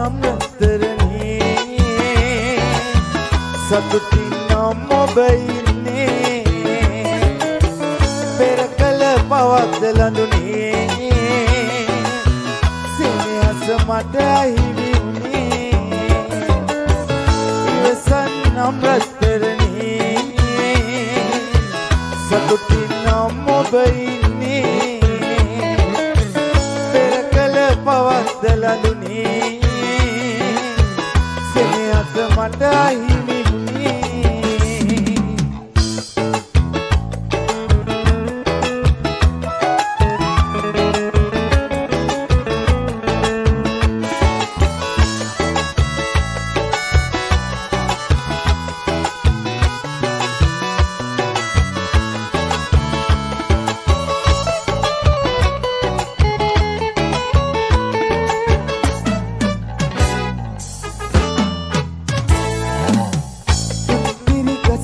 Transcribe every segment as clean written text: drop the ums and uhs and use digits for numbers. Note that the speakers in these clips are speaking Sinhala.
නම් රත්තරනේ සතුටින් නම් ඔබ ඉන්නේ පෙර කල පවද්ද ලඳුනේ සෙනෙහස මට අහිමි වුණේ ඉවසන් නම් රත්තරනේ සතුටින් නම් ඔබ ඉන්නේ පෙර කල පවද්ද ලඳුනේ සෙනෙහස මට අහිමි වුණේ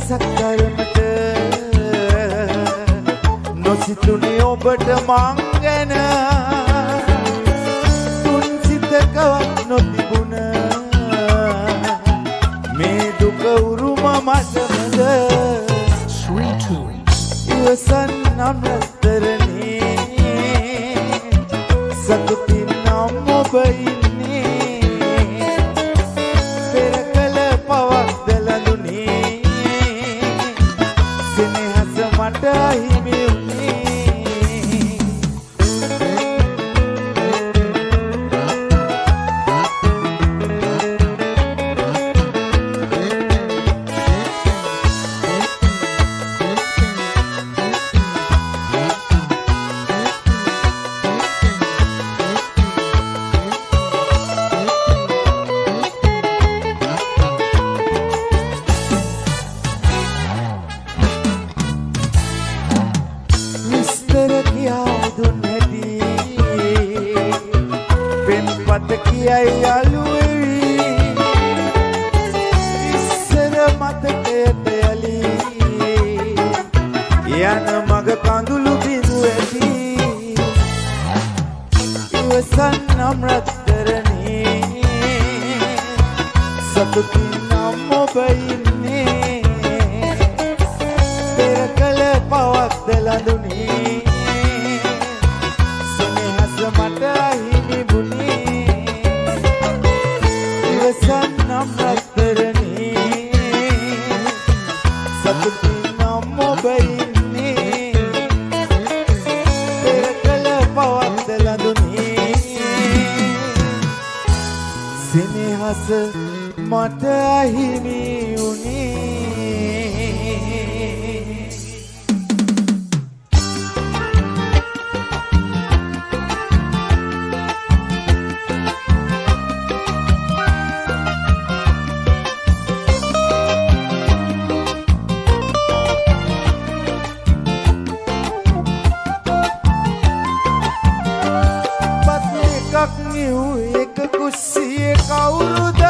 සක්කරමට නොසිතුනේ ඔබට මං ගැන තුන් සිතකවත් නොතිබුණ මේ දුක උරුම මටමද ඉවසන් නම් රත්තරනේ සතුටින් නම් ඔබ ඉන්නේ පෙර කල පවද්ද ලඳුනේ සෙනෙහස මට අහිමි වුණේ පත කියයි යාළුවෙවි ඉස්සර මතකයට යලි යන මග කඳුළු බිඳු ඇති ඉවසන් නම් රත්තරනේ සතුටින් නම් ඔබ ඉන්නේ පෙර කල පවද්ද ලඳුනේ සෙනෙහස මට අහිමි වුණේ ඉවසන් නම් රත්තරනේ සතුටින් නම් ඔබ ඉන්නේ පෙර කල පවද්ද ලඳුනේ සෙනෙහස මට අහිමි වුණේ එක කුස්සියේ කවුරුද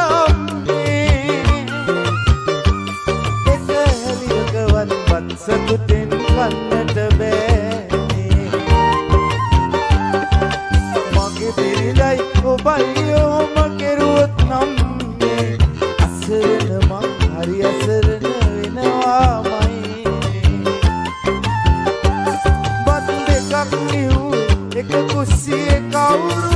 එක හැලියකවත් පත් සතුටෙන් කන්නට බෑනේ මගේ පිරිලයි ඔබයි ඔහොම කෙරුවොත් නම් අසරණ මං හරි අසරණ වෙනවාමයි බත් දෙකක් නිව් එක කුස්සියේ කවුරුද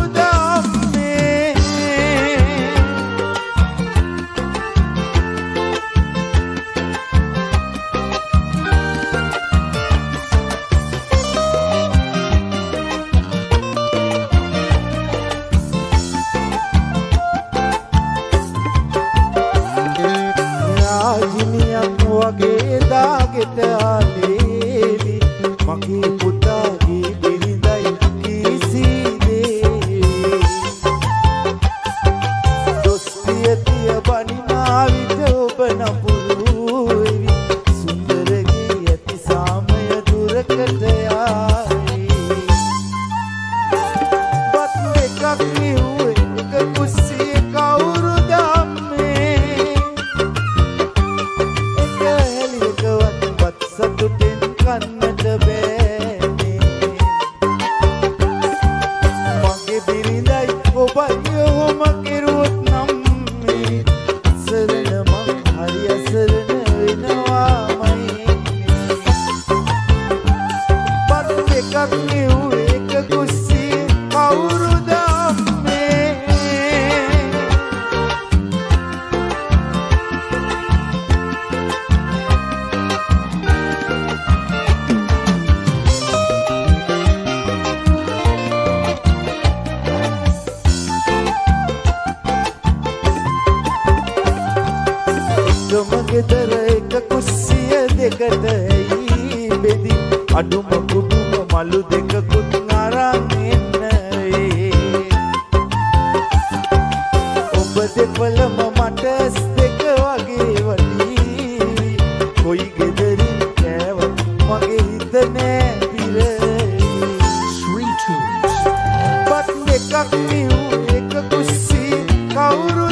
වගේ දාගෙට ආලේවි මගේ පුතාගේ බිරිඳයි කීසීදේ දොස්තිය තිය බනිනා විට ඔබ නපුරු වෙවි සුන්දරගේ ඇති සාමය දුරකට යාවි බත් එකක් නිව්වේ එක කුස්සියේ කවුරුද සතුටෙන් කන්නට බෑනේ මගේ බිරිඳයි ඔබයි ඔහොම කෙරුවොත් අදම ගෙදර එක කුස්සිය දෙකට ඇයි බෙදි අඩුම කුඩුම මලු දෙකකුත් අරන් එන්න වේ. ඔබ දෙපළම මට ඇස් දෙක වගේ වටී කොයි ගෙදරින් කෑවත් මගේ හිත නෑ පිරෙයි. බත් දෙකක් නිව් එක කුස්සි කවුරුද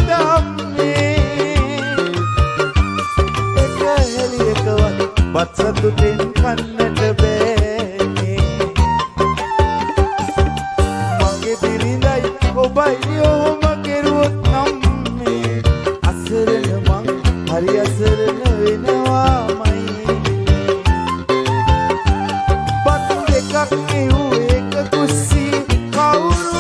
බත් සතුටෙන් කන්නට බෑනේ. මගේ බිරිඳයි ඔබයි ඔහොම කෙරුවොත් නම් මේ අසරණ මං හරි අසරණ වෙනවාමයි. බත් දෙකක් නිව් එක කුස්සි කවුරුද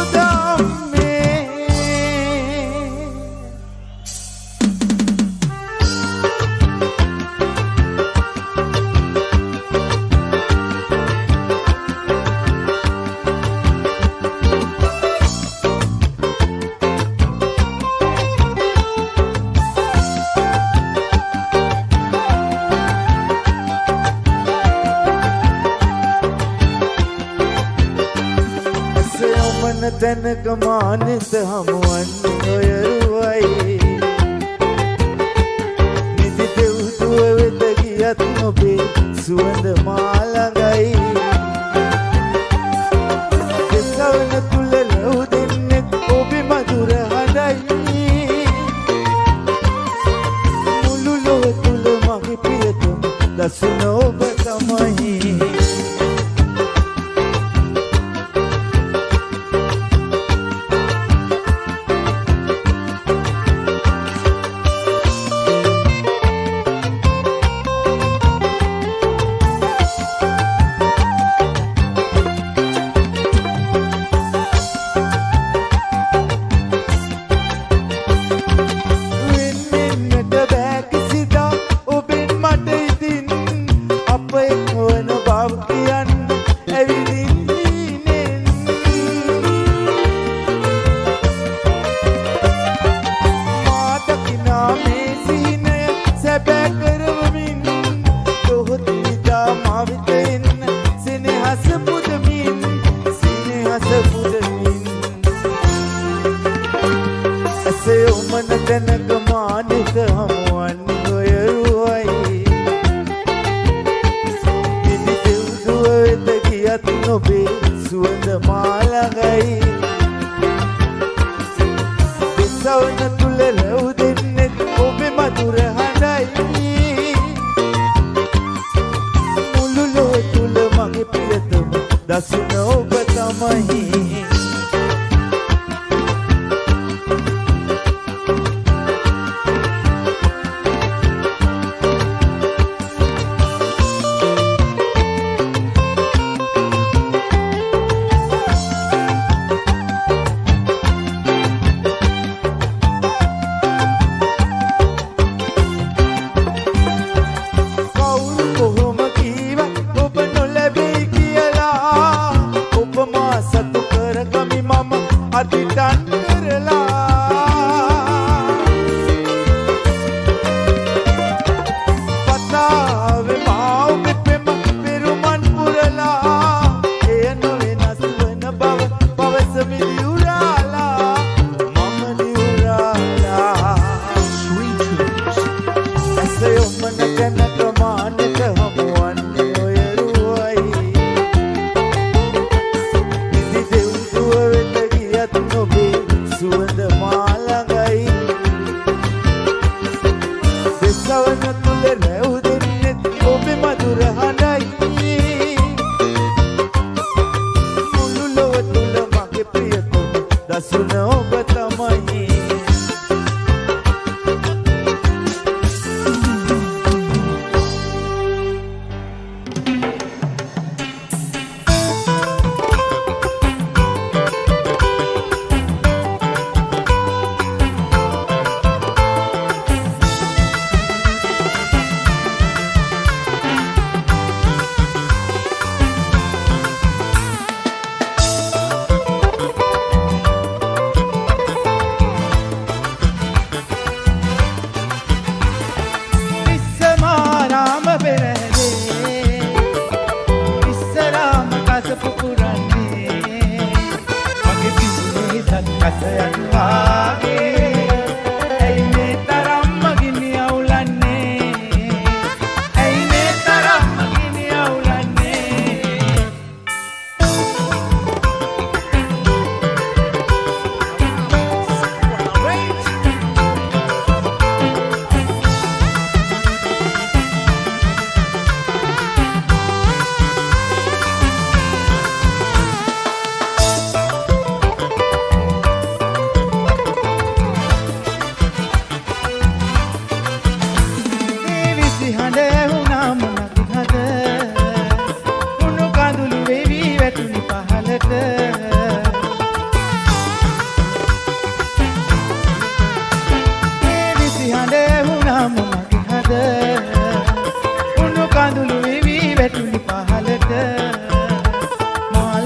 තැනක මානෙත හමුවන්නේ ඔය රුවයි. නිදි දෙව්දුව වෙත ගියත් ඔබේ සුවඳ මා ළඟයි. දෙසවන තුල ලැබු දෙන්නෙත් ඔබේ මధుර හඬයි. මුළු ලොව තුල මගේ ප්‍රියතම දසුන ඔබ තමයි.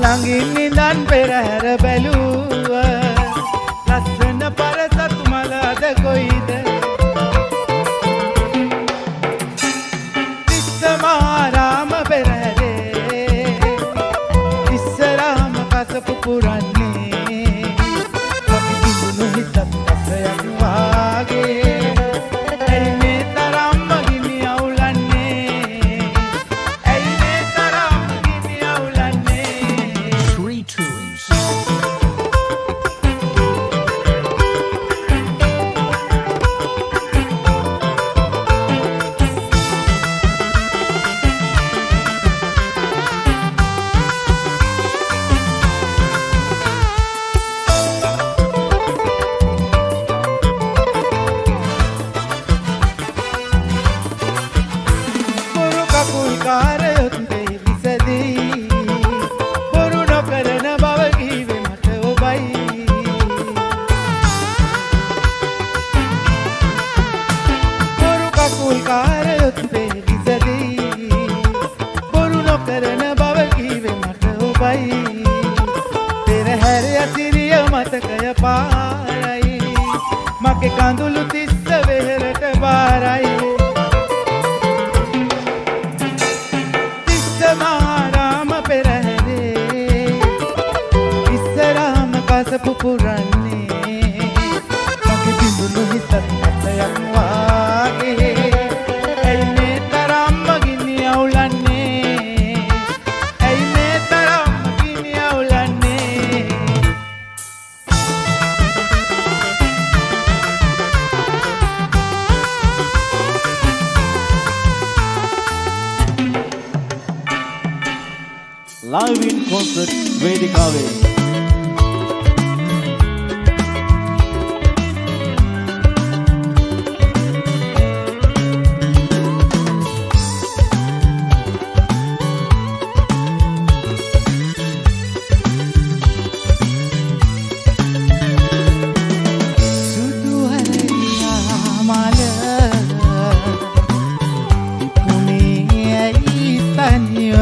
ළඟින් ඉඳන් පෙරහැර බැලුව ලස්සන පරසත් මලද කොයිද විස්සමාරාම පෙරහැරේ ඉස්සරහම කසපු පුරන්නේ අපි තිබුණු හිතත් අසයක් වාගේ ඇයි මේ තරම්ම ගිනි අවුලන්නේ ඇයි මේ තරම්ම ගිනි අවුලන්නේ Three tunes. බොරු කකුල් කාරයොත් දෙයි විසදී බොරු නොකරන බව කීවේ මට ඔබයි බොරු කකුල් කාරයොත් දෙයි විසදී බොරු නොකරන බව කීවේ මට ඔබයි පෙරහැර ඇතිරිය මතකය පාරයි මගේ කඳුළු තිස්ස වෙහෙරට බාරයි විස්සමාරාම පෙරහැරේ ඉස්සරහම කසපු පුරන්නේ මගේ බිඳුණු හිතත් අතයක් වාගේ ඇයි මේ තරම්ම ගිනි අවුලන්නේ ඇයි මේ තරම්ම ගිනි අවුලන්නේ live in concert වේදිකාවේ සුදු හරියා මල ඉක්ුණේ ඇයි තනිව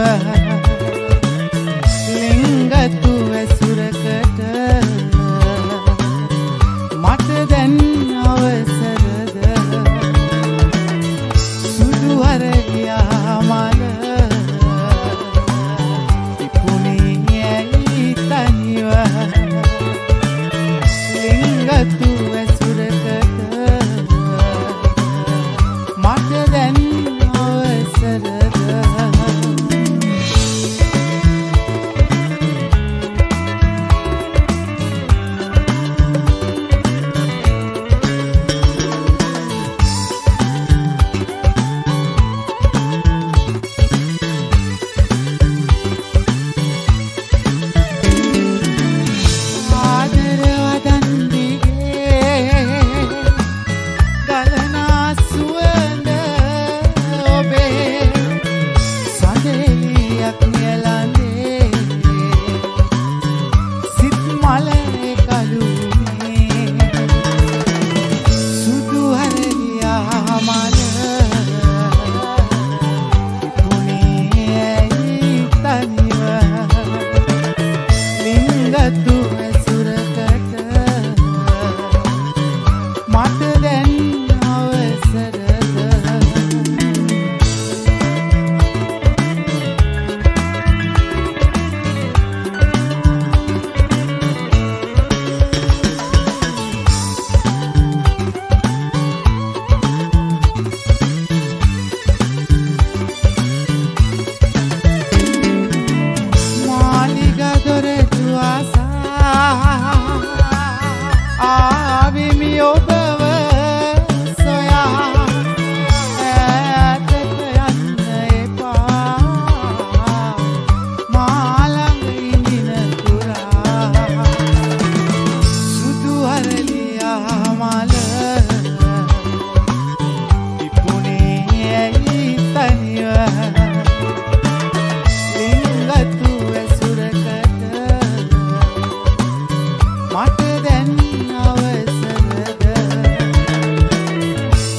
ලිංගතු ඇසුරකට මට දැන් අවසරද සුදු හරියා මල ඉක්ුණේ ඇයි තනිව ලිංගතු ඇසුරකට මට දැන් අවසරද ආදරවදන් දිගේ ගලනා සුවඳ ඔබේ සඳෙලියක් නියලන්නේ සිත් මලේ කලුනේ සුදු හරියා මල ඉක්ුණේ ඇයි තනිව ලිංගතු ඇසුරකට මට දැන් අවසරද මාලිගා දොරටු ආසා ආවිමි ඔබව සොයා ඈතට යන්න එපා මා ළඟ ඉඳින පුරා සුදු හරලියා මල ඉක්ුණේ ඇයි තනිව ලිංගතු ඇසුරකට මට දැන් අවසරද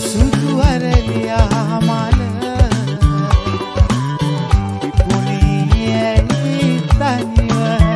සුදු හරලියා මල ඉක්ුණේ ඇයි තනිව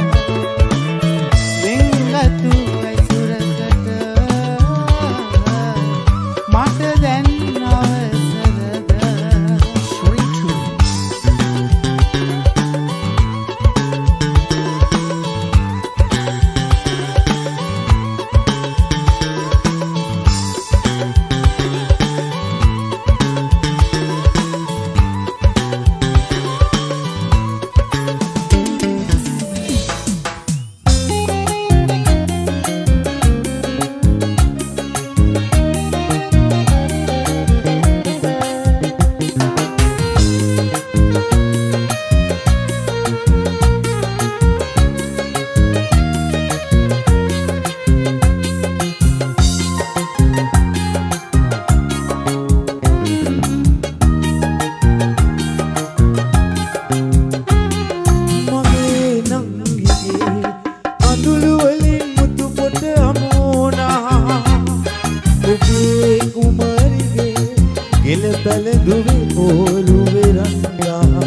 වැළඳුවේ පොළුවේ රන්නා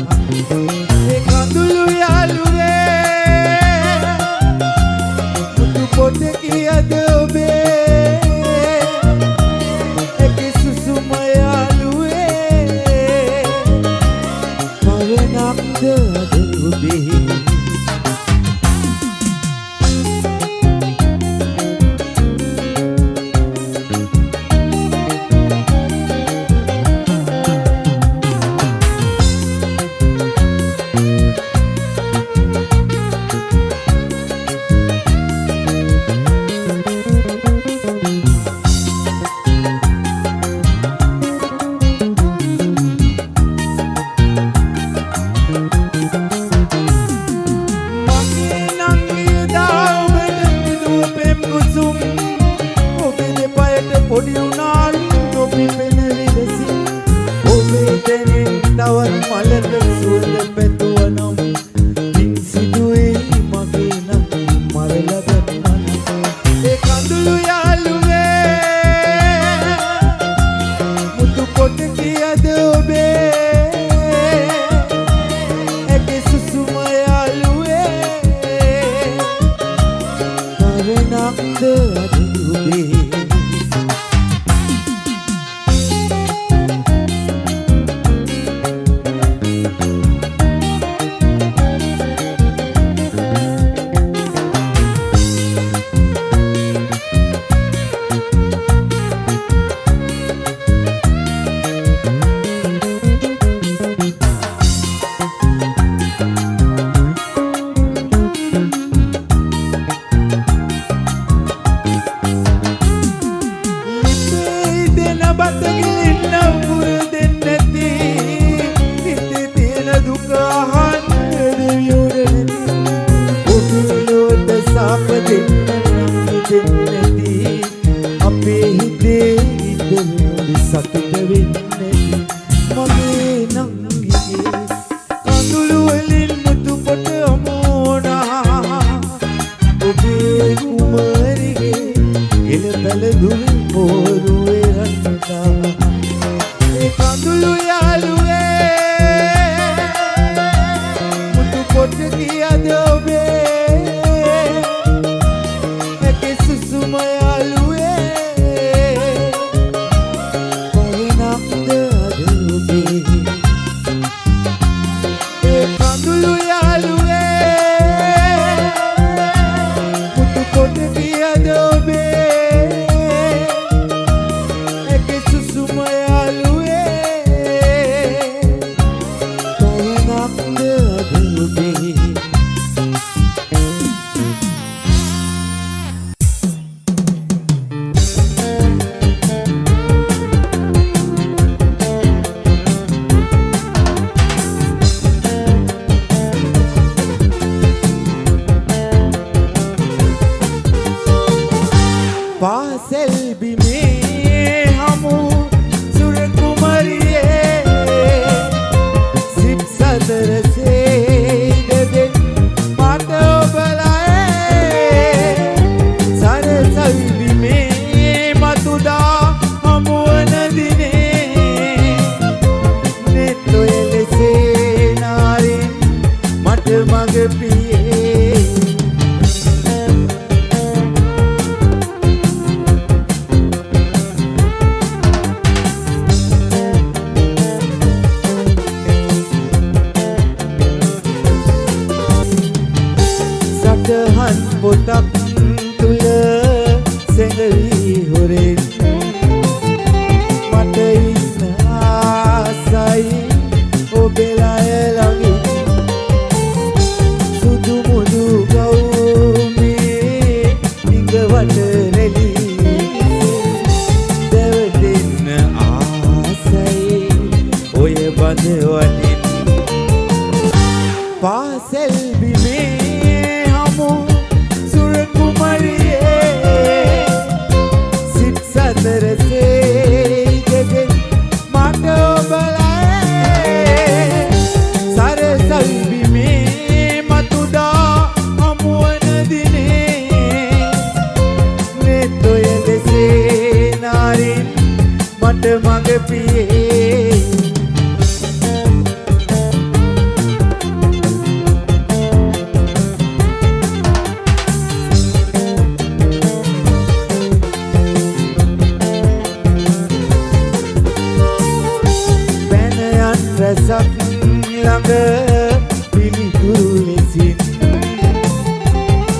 ඒ කඳුළු යාළුවේ මුතු පොට කියද ඔබේ ඒකේ සුසුම යාළුවේ පවනක්ද අද ඔබේ මට මඟ පියේ දවසක් ළඟ පිළිතුරු ලෙසින්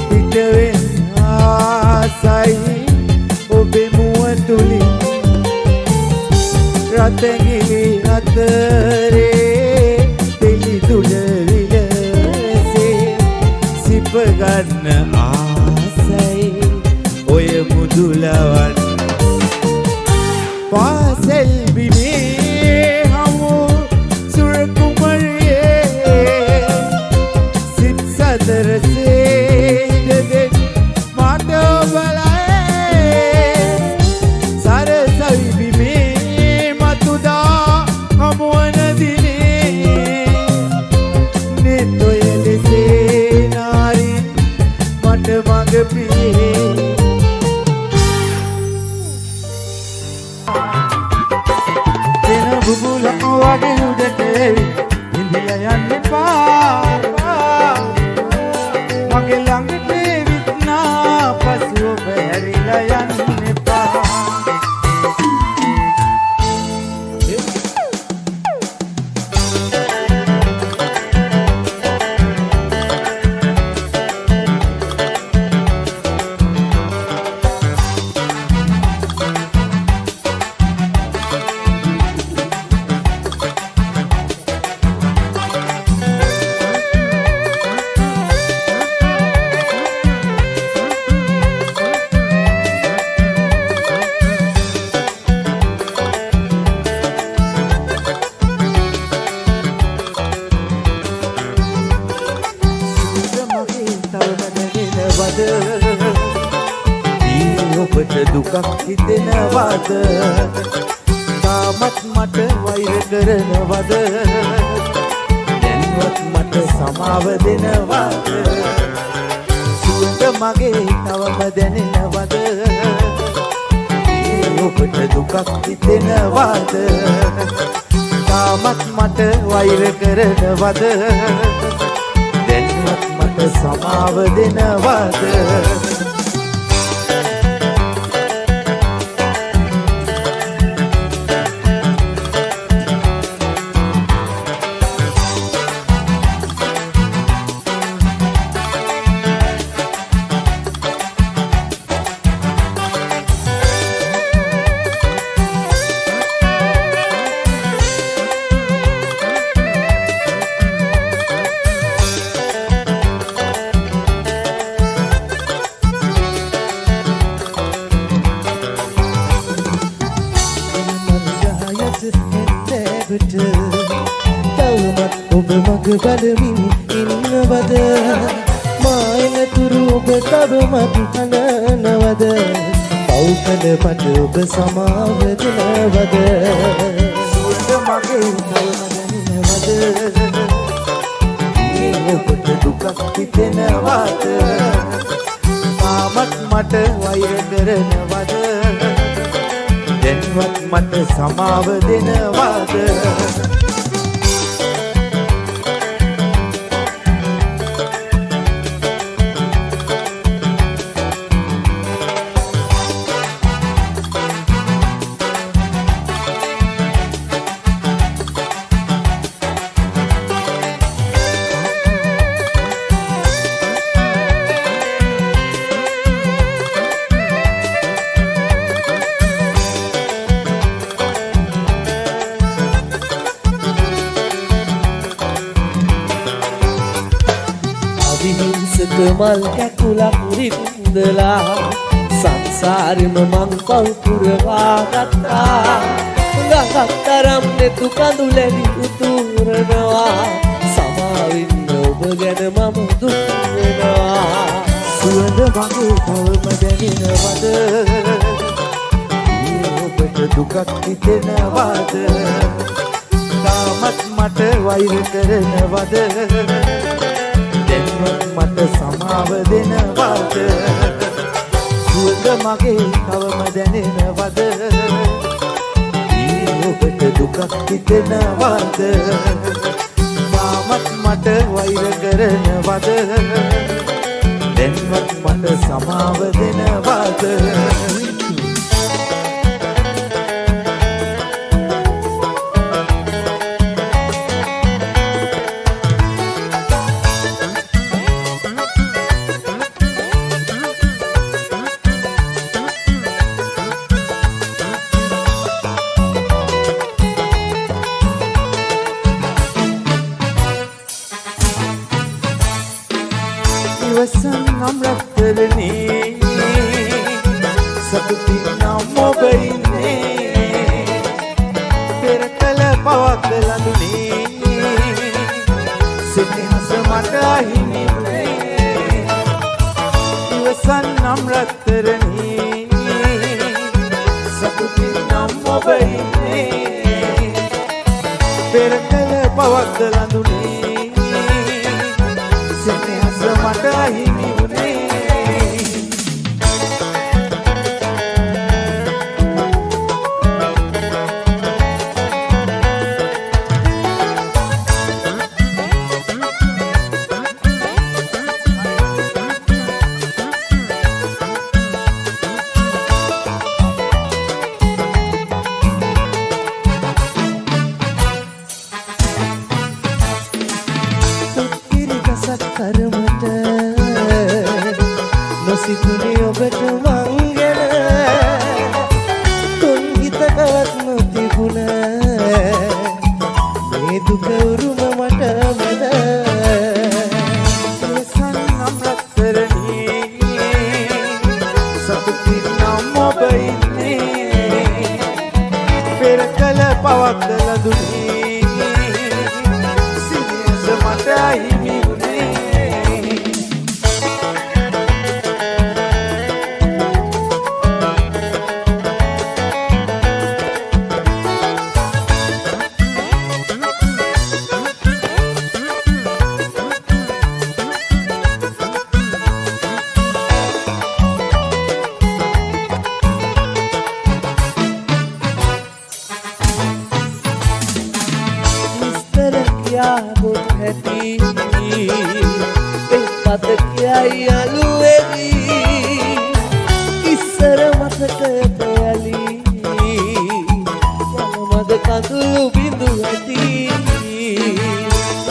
පිටවෙන් ආසයි ඔබේ මුව තුලින් රතගිලි අතරේ පිළිතුර විලසේ සිප ගන්න ආසයි ඔය මුදුලවන් පාසල් බිමේ හමු සුර කුමරියේ සිත් සතරසේ දෙදෙන් මට බලයි සරසවි බිමේ මතුදා හමුවන දිනේ නෙතොය ලෙසේ නාරින් මට මඟ පියේ බුබුලක් වගේ උඩට ඉන්දිය යන්න එපා මගේ ළඟට එවිත් නා පසුව බැහැරිලා යන්න එපා ඔබට දුකක් හිතෙනවද තාමත් මට වෛර කරනවද දැන්වත් මට සමාව දෙනවද සුවඳ මගේ තවම දැනෙනවද ඔබට දුකක් හිතෙනවද තාමත් මට වෛර කරනවද දැන්වත් මට සමාව දෙනවද තවමත් ඔබ මග බලමින් ඉන්නවද මායන තුරු ඔබ තවමත් හඬනවද පව් කළ පට ඔබ සමාව දෙනවද සුවඳ මගේ තවම දැනෙනවද ඔබට දුකක් හිතෙනවද තාමත් මට වෛර කරනවද දැන්වත් මට සමාව දෙනවද විහිංසක මල් කැකුලක් රින්දලා සංසාරෙම මං පව් පුරවා ගත්තා ගඟක් තරම් නෙතු කඳුලැලි උතුරනවා සමාවින්න ඔබ ගැන මම දුක් වෙනවා සුවඳ මගේ තවම දැනෙනවද ඔබට දුකක් හිතෙනවද තාමත් මට වෛර කරනවද මට සමාව දෙනවද සුවඳ මගේ තවම දැනෙනවද ඔබට දුකක් හිතෙනවද තාමත් මට වෛර කරනවද දැන්වත් මට සමාව දෙනවද නම් ඔබ ඉන්නේ පෙර කල පවක් ලඳුනේ සිනහස මට අහිමි වුණේ ඉවසන් නම් රත්තරනේ සතුටින් නම් ඔබ ඉන්නේ පෙර කල පවක් ලඳුනේ සිනහස මට අහිමි වුණේ කරමට නොසිතුනේ ඔබට මංගල තුන් හිතකවත් නොතිබුණ මේ දුක උරුම මට මැද ඉවසන් නම් රත්තරනේ සතුටින් නම් ඔබ ඉන්නේ පෙර කල පවක් ලඳුනේ සිනහස මට අහිමි බොත් හැටි එක්පත කියයි අලුවෙවි ඉස්සර මතකයට යලි යනමද කඳුළු බිඳු ඇති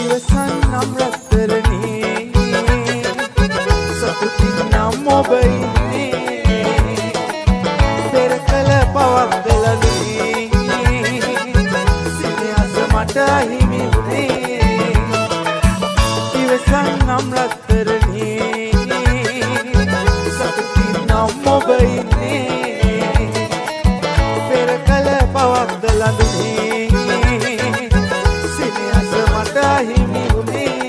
ඉවසන් නම් රත්තරනේ සතුටින් නම් ඔබ ඉන්නේ පෙර කල පවක් ලඳුනේ සිනහස මට අහිමි ඉවසන් නම් රත්තරනේ සතුටින් නම් ඔබ ඉන්නේ පෙර කල පවක් ලඳුනේ සිනහස මට අහිමි වුණේ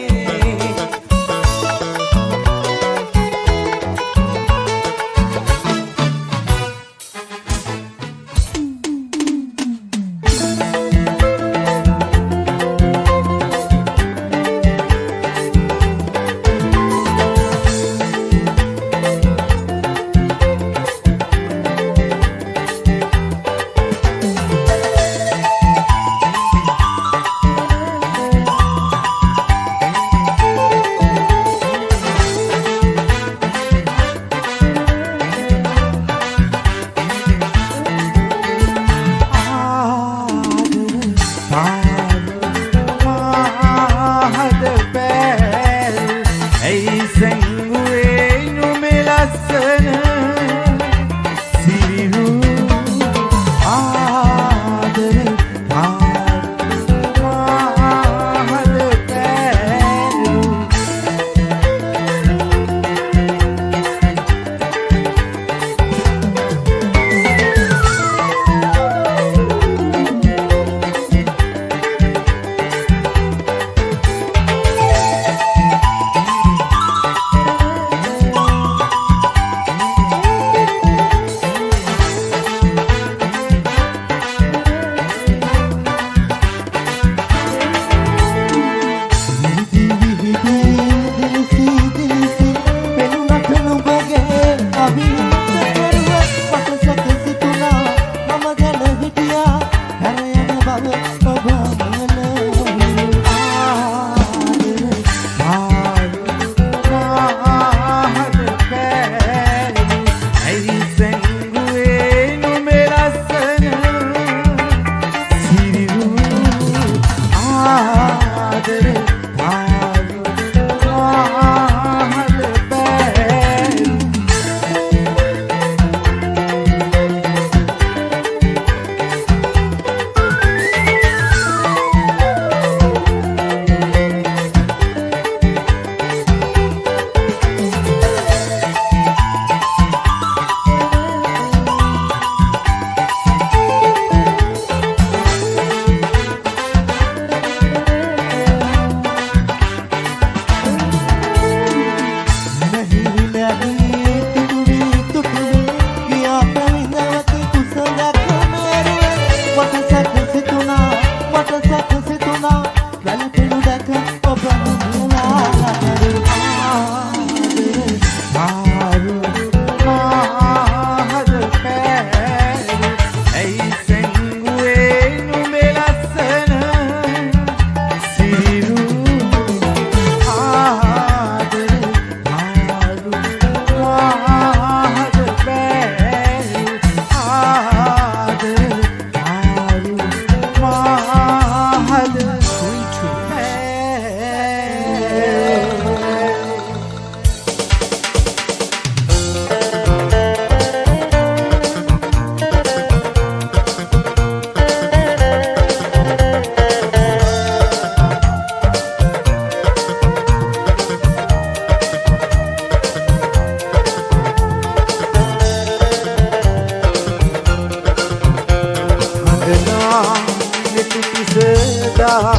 සදා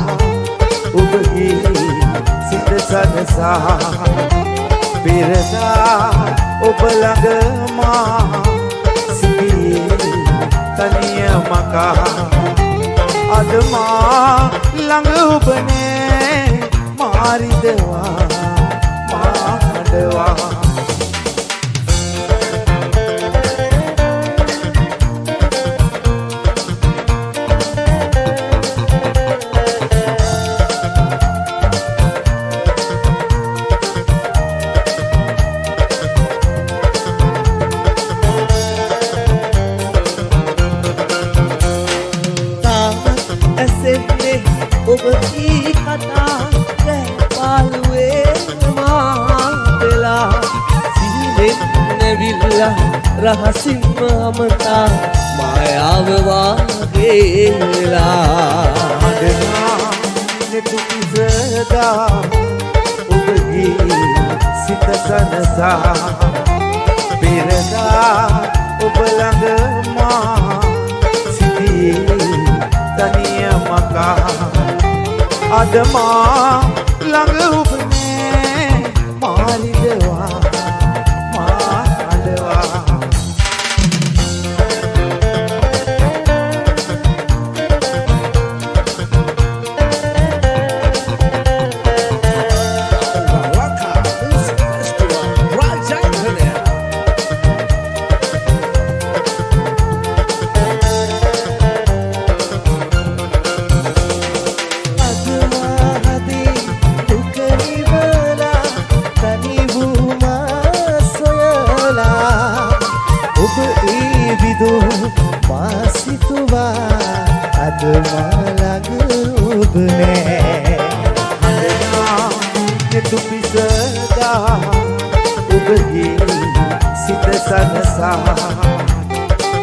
ඔබගේ සිත සනසා පෙරදා ඔබ ළඟ මා සිටියේ තනිය මකා අද මා ළඟ ඔබ නෑ මාරිදවා මාඩවා ඔබී කතා පාලුවේ මාතලා සිහිනෙන් නැවිල්ලා රහසින්ම අමතා මායාව වාගේලා හඬනා නෙතු කිසදා ඔබගේ සිත සනසා පෙරදා ඔබ ළඟ මා සිටියේ තනිය මකා අද මා ළඟ ඔබ නෑ මාරිදවා මාඩවා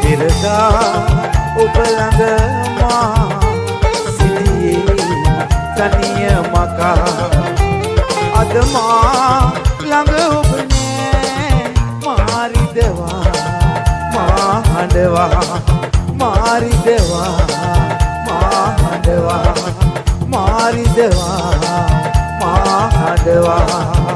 පෙරදා ඔබ ළඟ මා සිටියේ තනිය මකා අද මා ළඟ ඔබ නෑ මාරිදවා මාහඬවා මාරිදවා මාහඬවා මාරිදවා මාහඬවා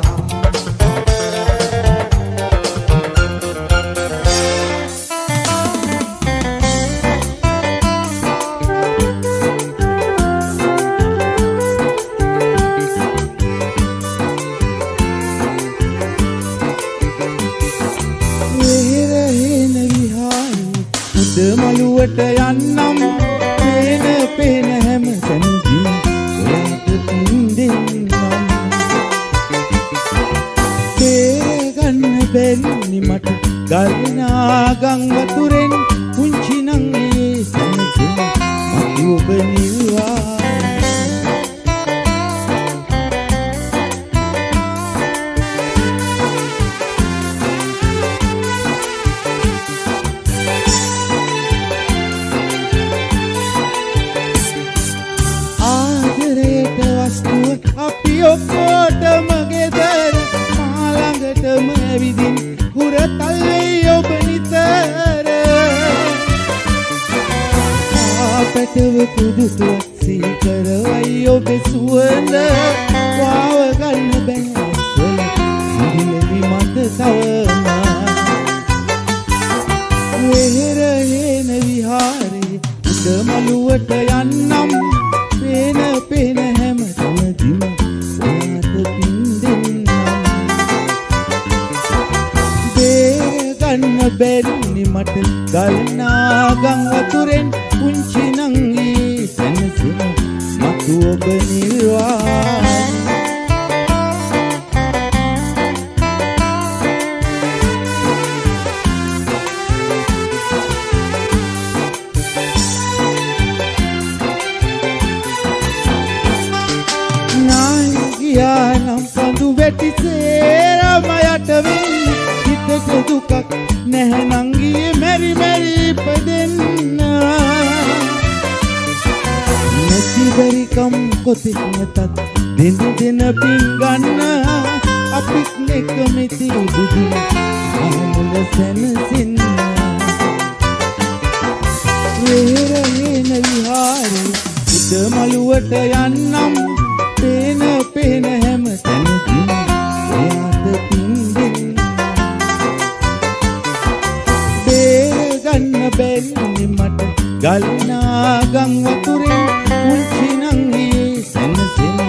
මළුවට යන්නම් පේන පේන හැම තැනදී ඔයාට පින්දෙන්නම් තේරගන්න බැරි මට ගල්නා ගං වතුරෙන් පුංචි නං ඒ සැනසෙන මතු ඔබ නිල්වා ඔක්කොටම ගෙදර මා ළඟටම ඇවිදින් හුරතල්ලේ ඔබ නිතර ආපටව කුදුසුවක් සීකරවයි ඔබ සුවඳ වාව ගන්න බැස්සල ඉදිලි මත තවම වෙහෙර හේන විහාරේ උඩ මළුවට යන්නම් පේන පේන හැම තැනදීම බැරිනි මට ගල්නා ගං වතුරෙන් පුංචි නංගී සැනසෙන මතු ඔබ නිර්වාණ නායකියානම් පඳු වැටි සේරම යට වෙයි හිතක දුකක් නැහැ නංගියේ මෙරි මෙරි ඉපදෙන්න නැති බැරිකම් කොතෙක් නැතත් දින දින පින් ගන්න අපිත් නෙකමෙති බුදු ආමුල සැනසෙන්න වෙහෙරේන විහාරේ උඩ මාළුවට යන්නම් පේන පේන හැම තැනකින් එයාට පින්දෙන්න බේරගන්න බැරි මට ගල්නා ගම් වතුරේ මුංචි නං ඒ සැනසෙන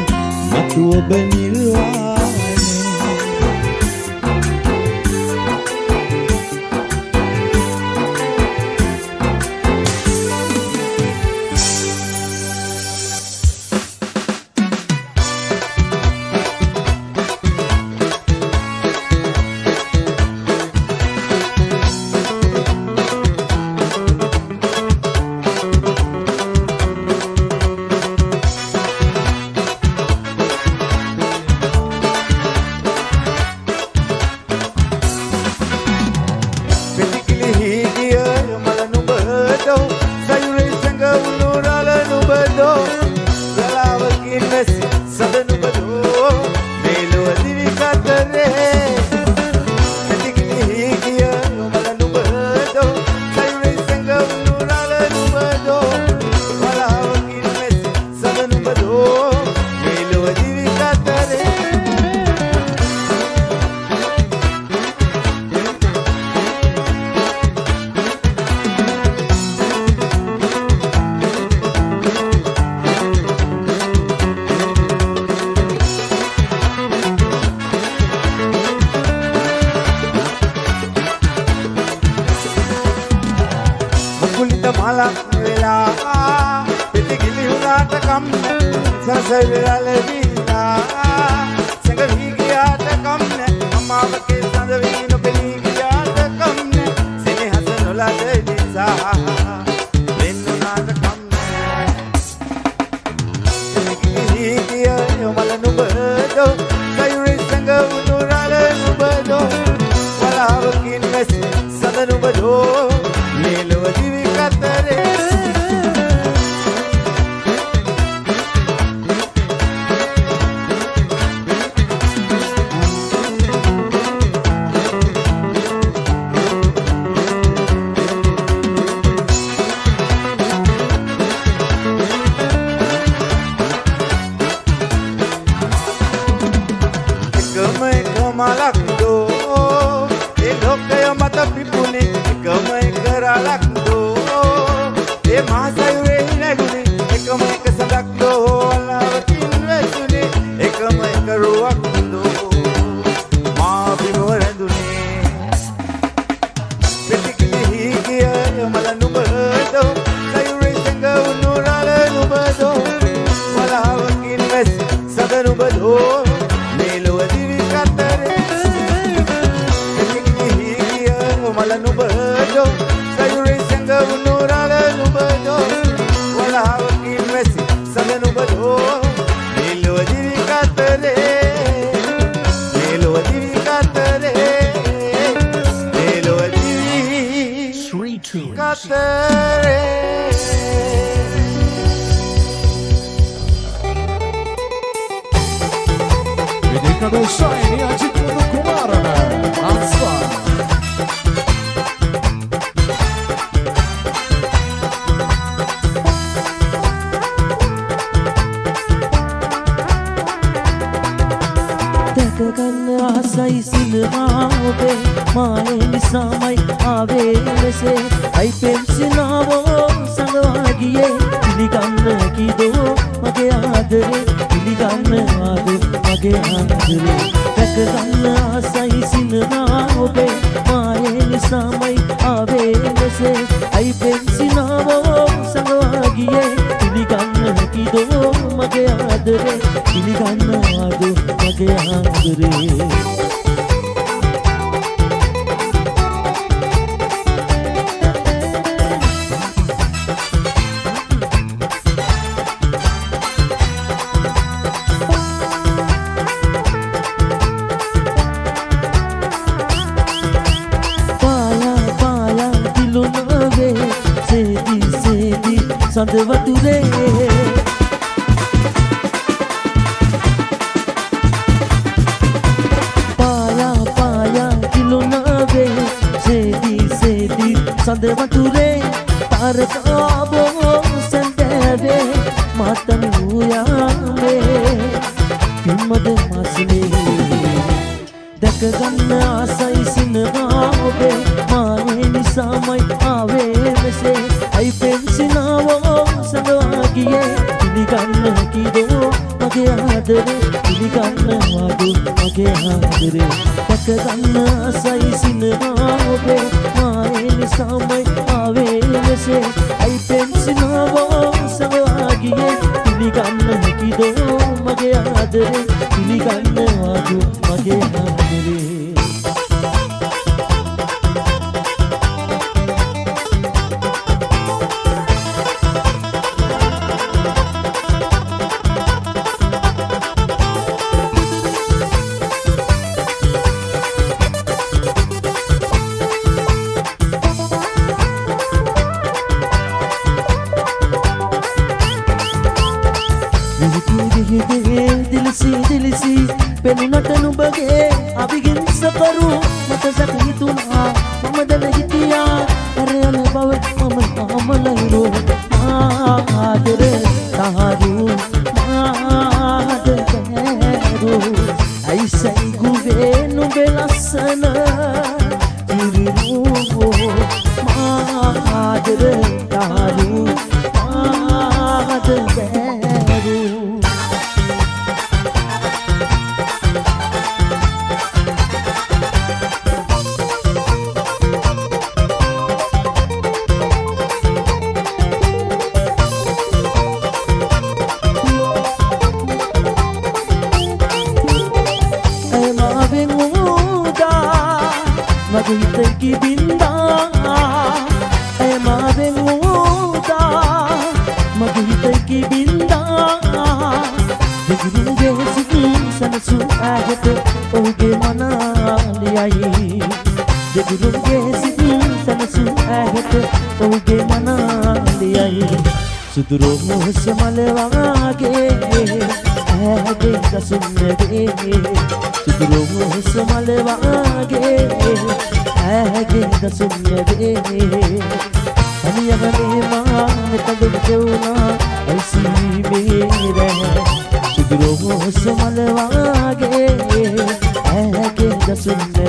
මතු ඔබ නිර්වාණය සඳ වතුරේ තරකාබෝ සැන්දෑවේ මාතන ආදරේ පිළිගන්නවාදු මගේ ආදරේ දැකගන්න ආසයි සිනවා ඔබේ මායේ නිසාමයි ආවේ මෙසේ අයි පෙන්සිනාවෝ සවාගියේ පිළිගන්න හැකිදෝ මගේ ආදරේ පිළිගන්නවාදු මගේ ආදරේ දිලිසි පෙනුනට නුඹගේ අභිගින්සකරු මට සැක හිතුණා මම දැන හිටියා කරයන බව මම තාමලයිරෝ ආදරේ තාරු ආදරේ ඇයිසයි ගුවේ නුඹේ ලස්සන ඉරිරෝ ආදරේ තාරු ආදරේ Magitay binda ay mabenguda magitay binda digruge sikin sanasu agat oge manaliyai digruge sikin sanasu agat oge manaliyai suduro mosamalwage age kasunne suduro mosamalwage age kasunne aniyagane maan tagul keuna aisi mere suduro mosamalwage age kasunne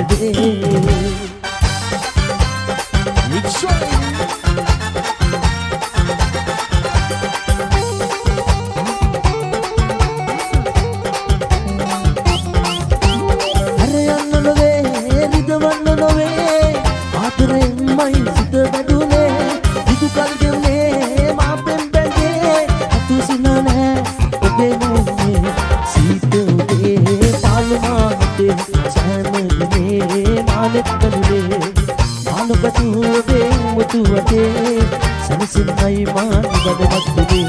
Sansinai man badakde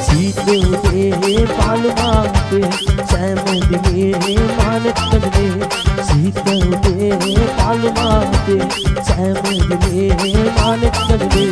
seetle ude palmaate samudine manakde seetle ude palmaate samudine manakde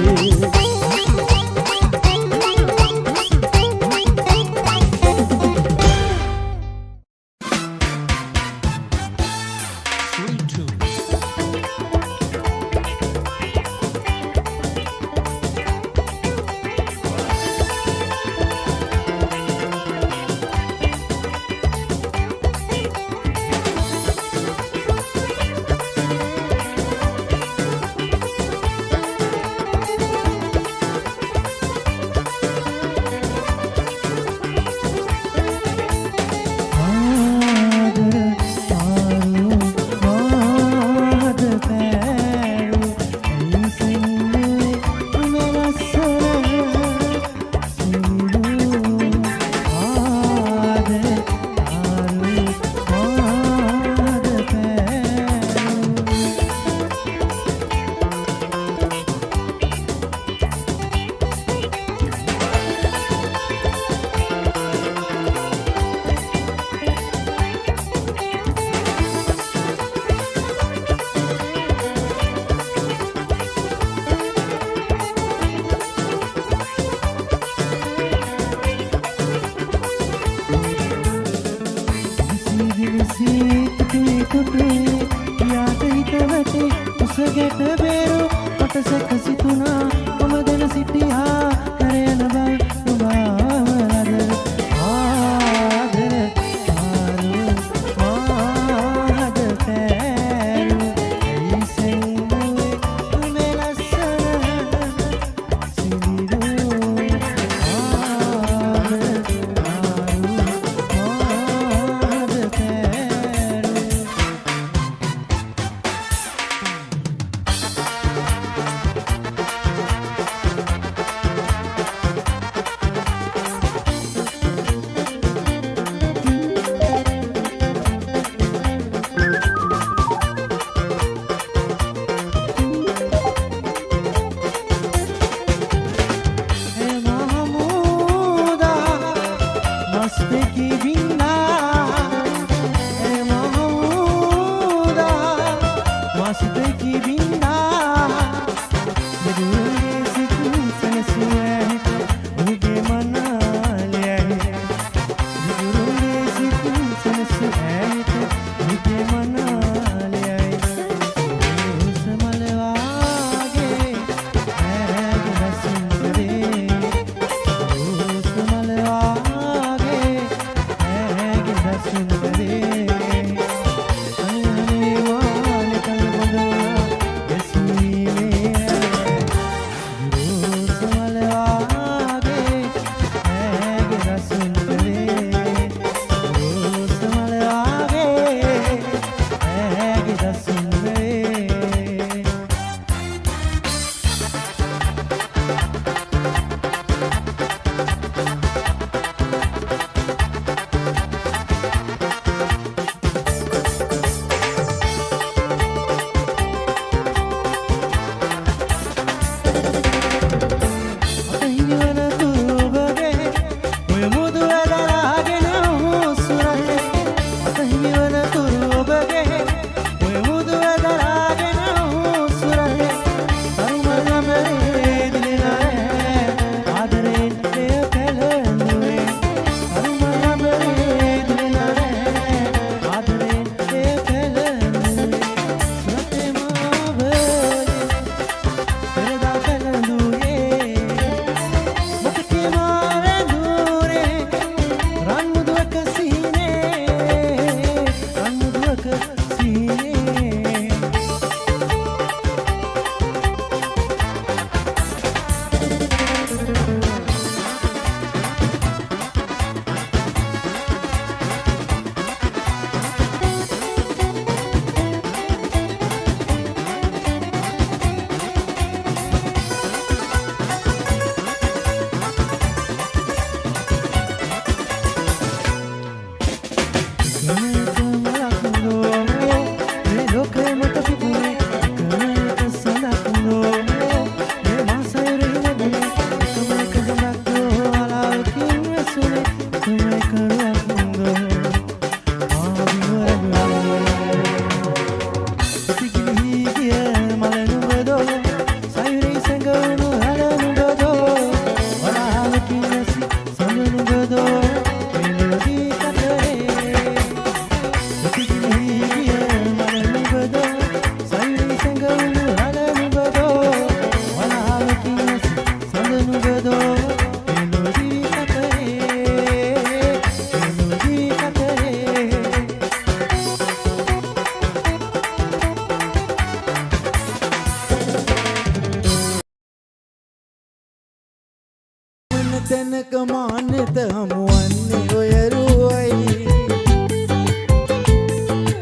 වන තැනක මානෙත හමුවන්නේ ඔය රුවයි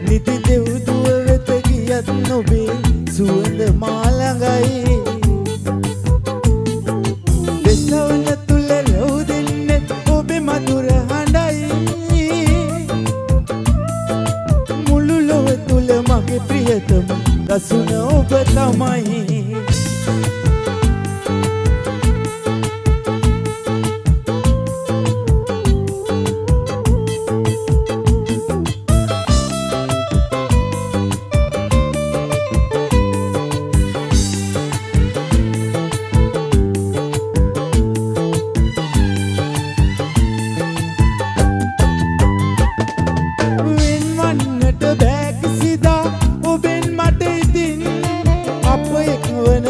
නිති දෙව්දුව වෙත ගියත් නොබේ සුවඳ මාළඟයි දෙසවන තුල රැවුදෙන්නේ ඔබේ මధుර හඬයි මුළු ලොව තුල මගේ ප්‍රියතම දසුන ඔබ තමයි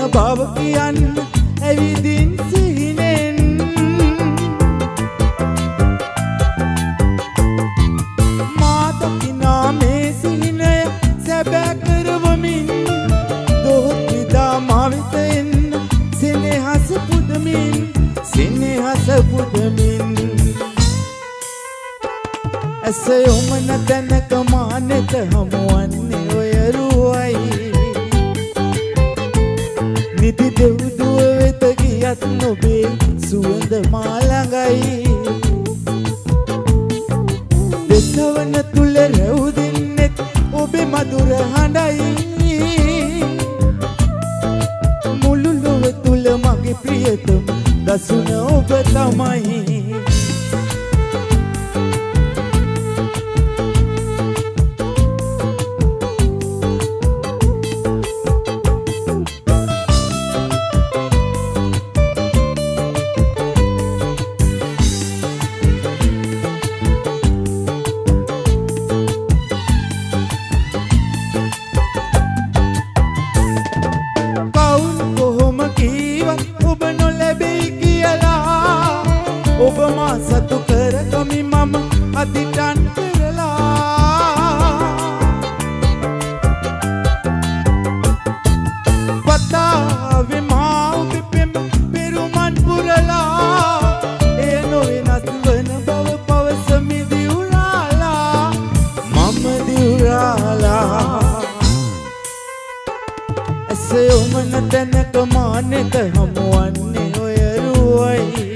බව කියන්න ඇවිදින් සිහිනෙන් මාතකිනා මේ සිහිනය සැබෑ කරවමින් දොහොත් විදා මාවිත එන්න සෙනෙහස පුදමින් ඇස යොමන තැනක මානෙත හමුවන්නේ ඔය රුවයි නිති දෙව්දුව වෙත ගියත් නොබේ සුවඳ මාළඟයි දෙසවන තුල රැවුදෙන්නෙත් ඔබේ මధుර හඬයි මුළු ලොව තුල මගේ ප්‍රියතම දසුන ඔබ තමයි ඔබ මා සතු කරගමි මම අදිටන් කරලා පතාවේ මා ඔබේ පෙම් පෙරුමන් පුරලා එය නොවෙනස් වන බව පවසමි දිවුරාලා මම දිවුරාලා ඇස යොමන තැනක මානෙත හමුවන්නේ ඔය රුවයි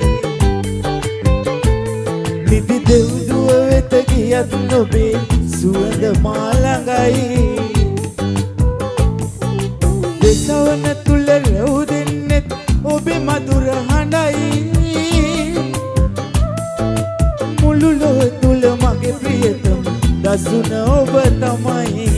නිති දෙව්දුව වෙත ගියත් නොබේ සුවඳ මාළඟයි දෙසවන තුල රැවුදෙන්නෙත් ඔබේ මధుර හඬයි මුළු ලොව තුල මගේ ප්‍රියතම දසුන ඔබ තමයි